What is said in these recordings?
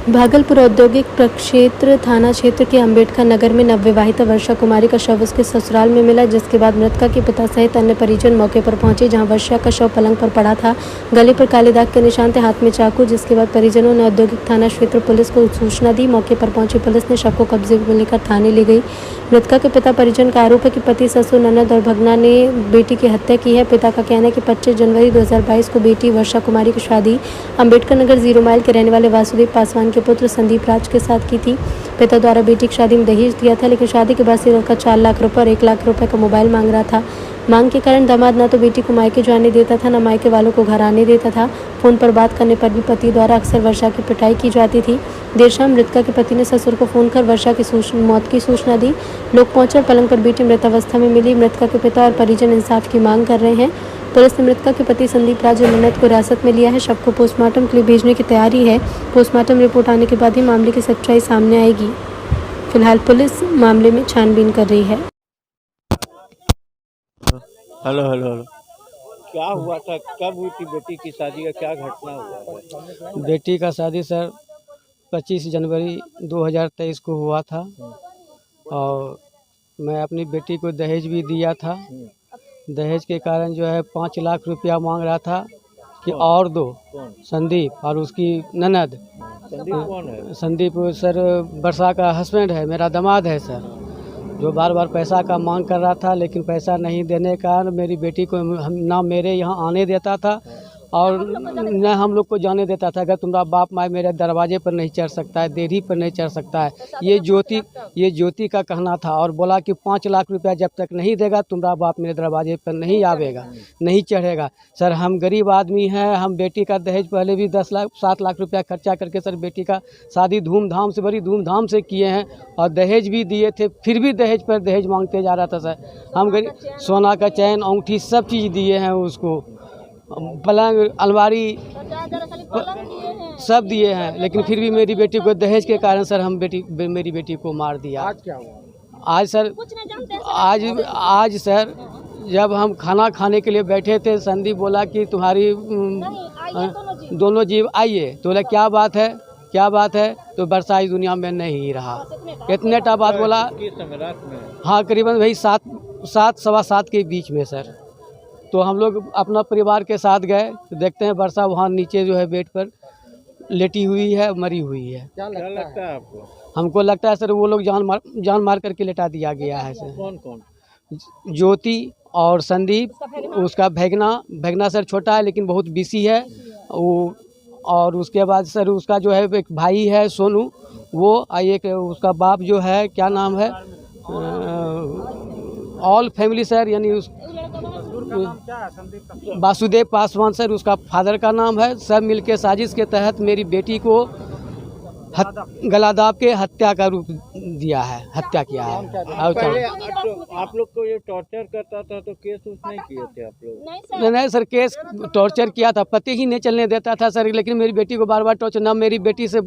भागलपुर औद्योगिक प्रक्षेत्र थाना क्षेत्र के अंबेडकर नगर में नवविवाहिता वर्षा कुमारी का शव उसके ससुराल में मिला, जिसके बाद मृतका के पिता सहित अन्य परिजन मौके पर पहुंचे, जहां वर्षा का शव पलंग पर पड़ा था। गले पर काले दाग के निशान थे, हाथ में चाकू। जिसके बाद परिजनों ने औद्योगिक थाना क्षेत्र पुलिस को सूचना दी। मौके पर पहुंची पुलिस ने शव को कब्जे में लेकर थाने ले गई। मृतका के पिता परिजन का आरोप है कि पति, ससुर, ननद और भगना ने बेटी की हत्या की है। पिता का कहना है कि 25 जनवरी 2022 को बेटी वर्षा कुमारी की शादी अंबेडकर नगर 0 माइल के रहने वाले वासुदेव पासवान के पुत्र संदीप राज के साथ की थी। पिता द्वारा बेटी की शादी में दहेज दिया था, लेकिन शादी के बाद से लड़का 4 लाख रुपए और 1 लाख रुपए का मोबाइल मांग रहा था। मांग के कारण दामाद न तो बेटी को मायके जाने देता था, न मायके वालों को घर आने देता था। फोन पर बात करने पर भी पति द्वारा अक्सर वर्षा की पिटाई की जाती थी। देर शाम मृतका के पति ने ससुर को फोन कर वर्षा की मौत की सूचना दी। लोग पहुंचकर पलंग पर बेटी मृत अवस्था में मिली। मृतका के पिता और परिजन इंसाफ की मांग कर रहे हैं। पुलिस ने मृतका के पति संदीप राज और ननद को हिरासत में लिया है। शव को पोस्टमार्टम के लिए भेजने की तैयारी है। पोस्टमार्टम रिपोर्ट आने के बाद ही मामले की सच्चाई सामने आएगी। फिलहाल पुलिस मामले में छानबीन कर रही है। हेलो हेलो हेलो, क्या हुआ था? कब हुई थी बेटी की शादी का? क्या घटना हुआ है? बेटी का शादी सर 25 जनवरी 2023 को हुआ था और मैं अपनी बेटी को दहेज भी दिया था। दहेज के कारण जो है 5 लाख रुपया मांग रहा था कि और दो। संदीप और उसकी ननद। संदीप कौन है? संदीप सर वर्षा का हस्बैंड है, मेरा दामाद है सर, जो बार बार पैसा का मांग कर रहा था, लेकिन पैसा नहीं देने के कारण मेरी बेटी को ना मेरे यहाँ आने देता था और न हम लोग को जाने देता था। अगर तुम्हारा बाप माँ मेरे दरवाजे पर नहीं चढ़ सकता है, देरी पर नहीं चढ़ सकता है। ये ज्योति का कहना था और बोला कि 5 लाख रुपया जब तक नहीं देगा तुम्हारा बाप मेरे दरवाजे पर नहीं आवेगा, नहीं चढ़ेगा। सर हम गरीब आदमी हैं, हम बेटी का दहेज पहले भी 7 लाख रुपया खर्चा करके सर बेटी का शादी बड़ी धूमधाम से किए हैं और दहेज भी दिए थे, फिर भी दहेज पर दहेज मांगते जा रहा था सर। हम गरीब सोना का चैन, अंगूठी सब चीज़ दिए हैं उसको, पलंग, अलमारी सब दिए हैं, लेकिन फिर भी मेरी बेटी को दहेज के कारण सर मेरी बेटी को मार दिया। आज क्या हुआ? आज सर आज सर जब हम खाना खाने के लिए बैठे थे, संदीप बोला कि तुम्हारी दोनों जीव आइए। तो बोला क्या बात है, क्या बात है? तो वर्षा इस दुनिया में नहीं रहा। इतने टा बात बोला। हाँ करीबन वही 7 सवा 7 के बीच में सर। तो हम लोग अपना परिवार के साथ गए तो देखते हैं वर्षा वहाँ नीचे जो है बेड पर लेटी हुई है, मरी हुई है। क्या लगता है आपको? हमको लगता है सर वो लोग जान मार करके लेटा दिया गया है सर। कौन कौन? ज्योति और संदीप, उसका भगना सर छोटा है लेकिन बहुत बिसी है वो। और उसके बाद सर उसका जो है एक भाई है सोनू, वो एक उसका बाप जो है, क्या नाम है, ऑल फैमिली सर, यानी उस वासुदेव पासवान सर उसका फादर का नाम है। सब मिलके साजिश के तहत मेरी बेटी को गला दाब के हत्या का रूप दिया है, हत्या किया है। पहले आप लोग को ये टॉर्चर करता था तो केस नहीं किए थे आप लोग? नहीं सर, केस टॉर्चर किया था, पति ही नहीं चलने देता था सर, लेकिन मेरी बेटी को बार बार टॉर्चर। ना मेरी बेटी से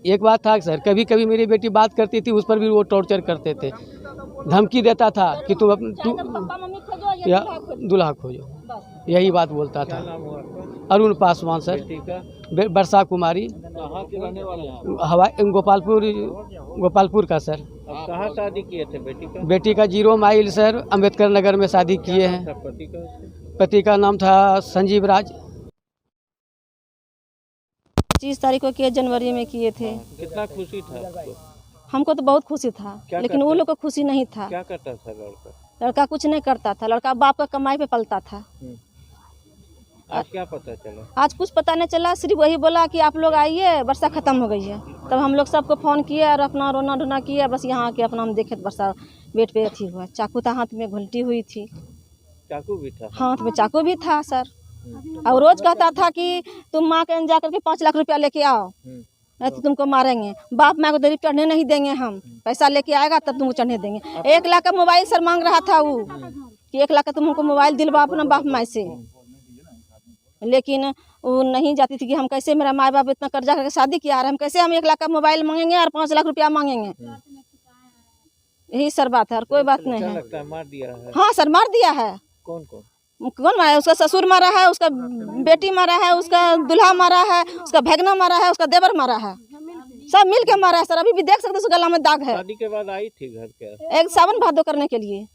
एक बात था सर, कभी कभी मेरी बेटी बात करती थी, उस पर भी वो टॉर्चर करते थे, धमकी देता था कि तू या दूल्हा खोजो, यही बात बोलता था। अरुण पासवान सर, वर्षा कुमारी, कहाँ के रहने वाले हैं? हवाई गोपालपुर का सर। अब कहाँ शादी किए थे बेटी का? बेटी का 0 माइल सर, अंबेडकर नगर में शादी किए हैं। पति का नाम था संजीव राज। 25 तारीख को किए, जनवरी में किए थे। कितना खुशी था आपको? हमको तो बहुत खुशी था, लेकिन वो लोग को खुशी नहीं था। क्या करता था लड़का? लड़का कुछ नहीं करता था, लड़का बाप का कमाई पे पलता था। आज क्या पता चला? आज कुछ पता नहीं चला, सिर्फ वही बोला कि आप लोग आइए, वर्षा खत्म हो गई है। तब हम लोग सबको फ़ोन किए और अपना रोना ढूना किया, बस यहाँ आके अपना हम देखे वर्षा बेड पे अथी हुआ। चाकू था हाथ में, घुलटी हुई थी। चाकू भी था हाथ में? चाकू भी था सर। और रोज कहता था कि तुम माँ के जा करके 5 लाख रुपया लेके आओ, नहीं तो तुमको मारेंगे। बाप माँ को दरीब चढ़ने नहीं देंगे हम, पैसा लेके आएगा तब तुमको चढ़ने देंगे। 1 लाख का मोबाइल सर मांग रहा था वो, कि 1 लाख का तुम हमको मोबाइल दिलवा अपना बाप माँ से। लेकिन वो नहीं जाती थी कि हम कैसे, मेरा माँ बाप इतना कर्जा करके शादी किया है, हम कैसे हम 1 लाख का मोबाइल मांगेंगे और 5 लाख रुपया मांगेंगे। यही सर बात है, और कोई बात नहीं है। मार दिया है? हाँ सर, मार दिया है। कौन मारा है? उसका ससुर मारा है, उसका बेटी मारा है, उसका दूल्हा मारा है, उसका भगना मारा है, उसका देवर मारा है। सब मिल के मारा है सर। अभी भी देख सकते हो उस गला में दाग है। शादी के बाद आई थी घर क्या? एक सावन भादो करने के लिए।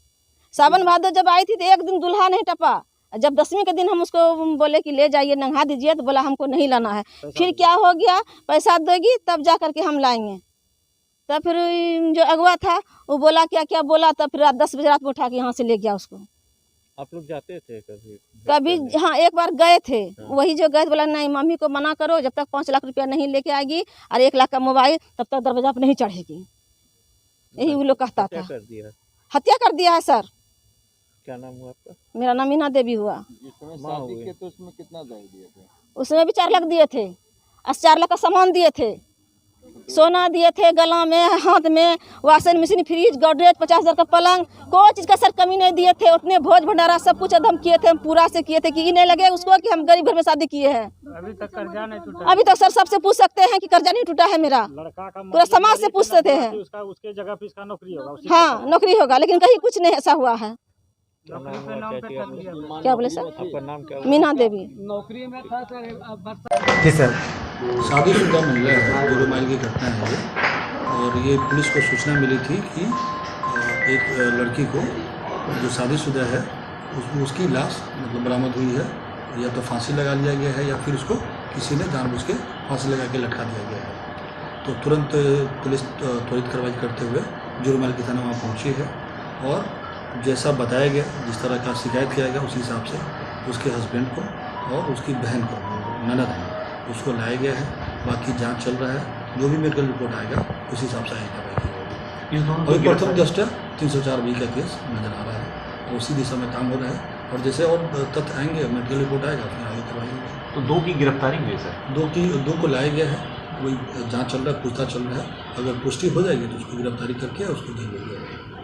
सावन भादो जब आई थी तो एक दिन दूल्हा नहीं टपा। जब 10वीं के दिन हम उसको बोले कि ले जाइए नंगा दीजिए तो बोला हमको नहीं लाना है। फिर क्या हो गया, पैसा दोगी तब जा करके हम लाएंगे। तब फिर जो अगवा था वो बोला क्या क्या बोला, तब फिर रात 10 बजे रात में उठा के यहाँ से ले गया उसको। आप लोग जाते थे कभी? कभी हाँ एक बार गए थे। वही जो गए बोला नहीं मम्मी को मना करो, जब तक 5 लाख रुपया नहीं लेके आएगी और 1 लाख का मोबाइल तब तक दरवाजा पर नहीं चढ़ेगी। यही वो लोग कहता था। कर दिया? हत्या कर दिया है सर। क्या नाम हुआ आपका? मेरा नाम मीना देवी हुआ। शादी के तो उसमें कितना दहेज दिए थे? उसमें भी 4 लाख दिए थे और 4 लाख का सामान दिए थे। सोना दिए थे, गला में, हाथ में, वॉशिंग मशीन, फ्रिज, गोदरेज, 50,000 का पलंग, कोई चीज़ का सर कमी नहीं दिए थे। उतने भोज भंडारा सब कुछ एकदम किए थे, हम पूरा से किए थे कि नहीं लगे उसको कि हम गरीब घर में शादी किए हैं। अभी तक कर्जा नहीं टूटा। अभी तक सर सबसे पूछ सकते हैं कि कर्जा नहीं टूटा है मेरा। लड़का का पूरा समाज से पूछ सकते हैं। उसके जगह पे इसका नौकरी होगा। हाँ नौकरी होगा, लेकिन कहीं कुछ नहीं ऐसा हुआ है। क्या बोले सर? आपका नाम क्या? मीना देवी। नौकरी में था सर। जी सर। शादीशुदा महिला है, 0 माइल की घटना है ये। और ये पुलिस को सूचना मिली थी कि एक लड़की को जो शादीशुदा है उसकी लाश मतलब बरामद हुई है। या तो फांसी लगा लिया गया है या फिर उसको किसी ने जानबूझ के फांसी लगा के लटका दिया गया है। तो तुरंत पुलिस त्वरित कार्रवाई करते हुए 0 माइल की थाना वहाँ पहुँची है और जैसा बताया गया, जिस तरह का शिकायत किया गया उसी हिसाब से उसके हस्बैंड को और उसकी बहन को, ननद है, उसको लाया गया है। बाकी जांच चल रहा है, जो भी मेडिकल रिपोर्ट आएगा उसी हिसाब से आगे कार्रवाई की जाएगी। और प्रथम दृष्टया 304B का केस नजर आ रहा है, उसी दिशा में काम हो रहा है। और जैसे और तथ्य आएंगे, मेडिकल रिपोर्ट आएगा, फिर आगे कार्रवाई होगी। तो 2 की गिरफ्तारी हुई सर? 2 को लाया गया है, वही जाँच चल रहा है, पूछताछ चल रहा है। अगर पुष्टि हो जाएगी तो उसकी गिरफ्तारी करके उसको जेल भेज दिया जाएगा।